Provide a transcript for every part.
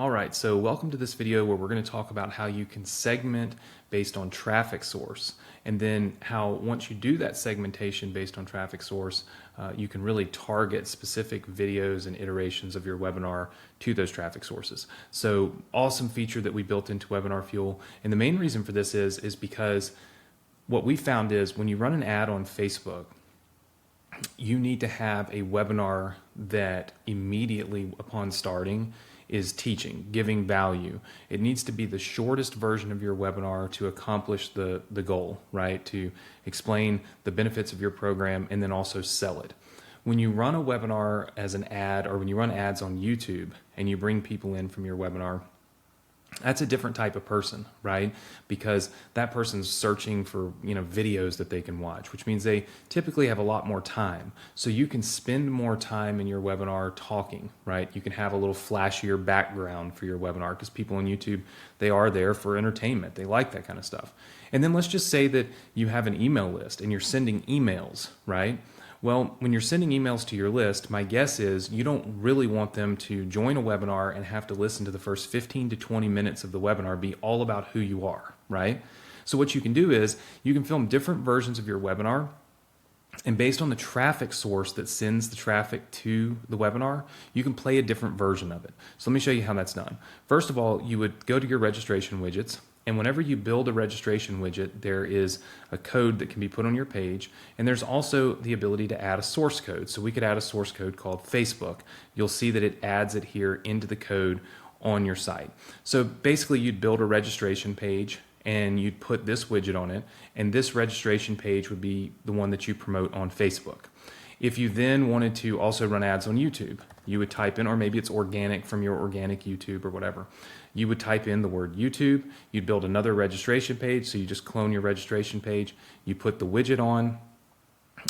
Alright, so welcome to this video where we're going to talk about how you can segment based on traffic source, and then how once you do that segmentation based on traffic source, you can really target specific videos and iterations of your webinar to those traffic sources. So awesome feature that we built into WebinarFuel, and the main reason for this is because what we found is when you run an ad on Facebook, you need to have a webinar that immediately upon starting is teaching, giving value. It needs to be the shortest version of your webinar to accomplish the goal, right? To explain the benefits of your program and then also sell it. When you run a webinar as an ad, or when you run ads on YouTube and you bring people in from your webinar, that's a different type of person, right? Because that person's searching for, videos that they can watch, which means they typically have a lot more time. So you can spend more time in your webinar talking, right? You can have a little flashier background for your webinar because people on YouTube, they are there for entertainment. They like that kind of stuff. And then let's just say that you have an email list and you're sending emails, right? Well, when you're sending emails to your list, my guess is you don't really want them to join a webinar and have to listen to the first 15 to 20 minutes of the webinar be all about who you are, right? So what you can do is you can film different versions of your webinar, and based on the traffic source that sends the traffic to the webinar, you can play a different version of it. So let me show you how that's done. First of all, you would go to your registration widgets, and whenever you build a registration widget, there is a code that can be put on your page, and there's also the ability to add a source code. So we could add a source code called Facebook. You'll see that it adds it here into the code on your site. So basically you'd build a registration page and you'd put this widget on it, and this registration page would be the one that you promote on Facebook. If you then wanted to also run ads on YouTube, you would type in, or maybe it's organic from your organic YouTube or whatever, you would type in the word YouTube, you'd build another registration page, so you just clone your registration page, you put the widget on,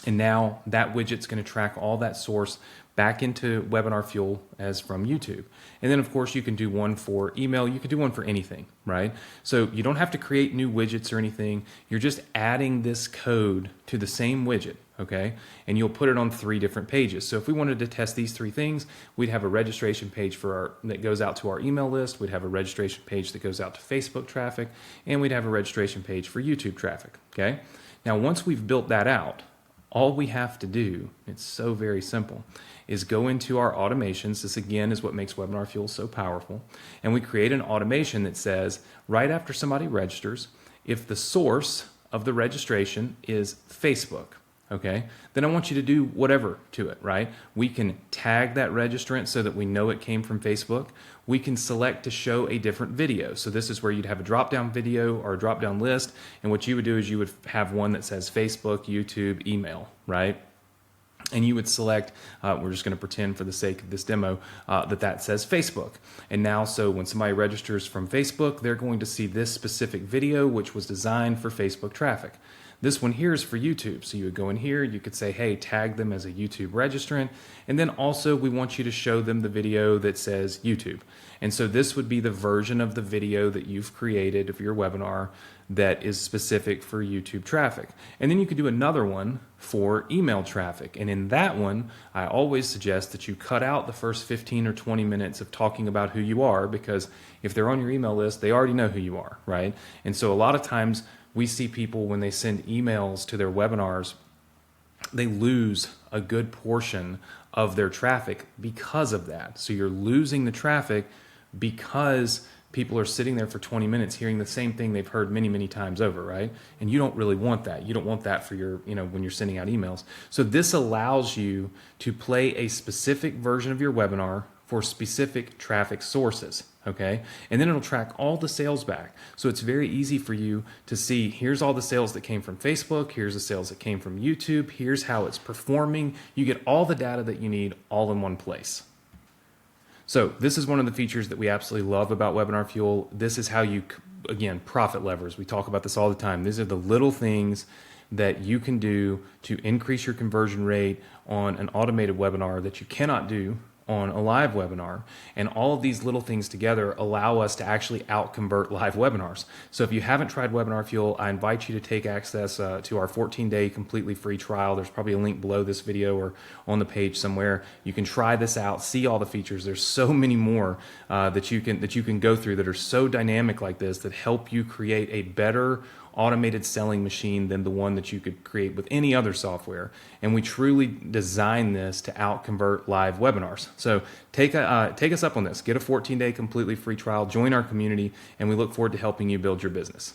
and now that widget's going to track all that source back into WebinarFuel as from YouTube. And then of course you can do one for email, you can do one for anything, right? So you don't have to create new widgets or anything, you're just adding this code to the same widget, okay? And you'll put it on 3 different pages. So if we wanted to test these 3 things, we'd have a registration page that goes out to our email list, we'd have a registration page that goes out to Facebook traffic, and we'd have a registration page for YouTube traffic, okay? Now once we've built that out, all we have to do, it's so very simple, is go into our automations. This again is what makes WebinarFuel so powerful. And we create an automation that says, right after somebody registers, if the source of the registration is Facebook, okay, then I want you to do whatever to it, right? We can tag that registrant so that we know it came from Facebook. We can select to show a different video. So this is where you'd have a drop-down video or a drop-down list, and what you would do is you would have one that says Facebook, YouTube, email, right? And you would select, we're just going to pretend for the sake of this demo, that says Facebook. And now, so when somebody registers from Facebook, they're going to see this specific video, which was designed for Facebook traffic. This one here is for YouTube. So you would go in here, you could say, hey, tag them as a YouTube registrant. And then also we want you to show them the video that says YouTube. And so this would be the version of the video that you've created of your webinar that is specific for YouTube traffic. And then you could do another one for email traffic. And in that one, I always suggest that you cut out the first 15 or 20 minutes of talking about who you are, because if they're on your email list, they already know who you are, right? And so a lot of times we see people when they send emails to their webinars, they lose a good portion of their traffic because of that. So you're losing the traffic because people are sitting there for 20 minutes hearing the same thing they've heard many, many times over, right? And you don't really want that. You don't want that for your, when you're sending out emails. So this allows you to play a specific version of your webinar for specific traffic sources, okay? And then it'll track all the sales back. So it's very easy for you to see, here's all the sales that came from Facebook, here's the sales that came from YouTube, here's how it's performing. You get all the data that you need all in one place. So this is one of the features that we absolutely love about WebinarFuel. This is how you, again, profit levers. We talk about this all the time. These are the little things that you can do to increase your conversion rate on an automated webinar that you cannot do on a live webinar. And all of these little things together allow us to actually out-convert live webinars. So if you haven't tried Webinar Fuel, I invite you to take access to our 14-day completely free trial. There's probably a link below this video or on the page somewhere. You can try this out, see all the features. There's so many more that you can go through that are so dynamic like this that help you create a better automated selling machine than the one that you could create with any other software. And we truly design this to out-convert live webinars. So take us up on this. Get a 14-day completely free trial, join our community, and we look forward to helping you build your business.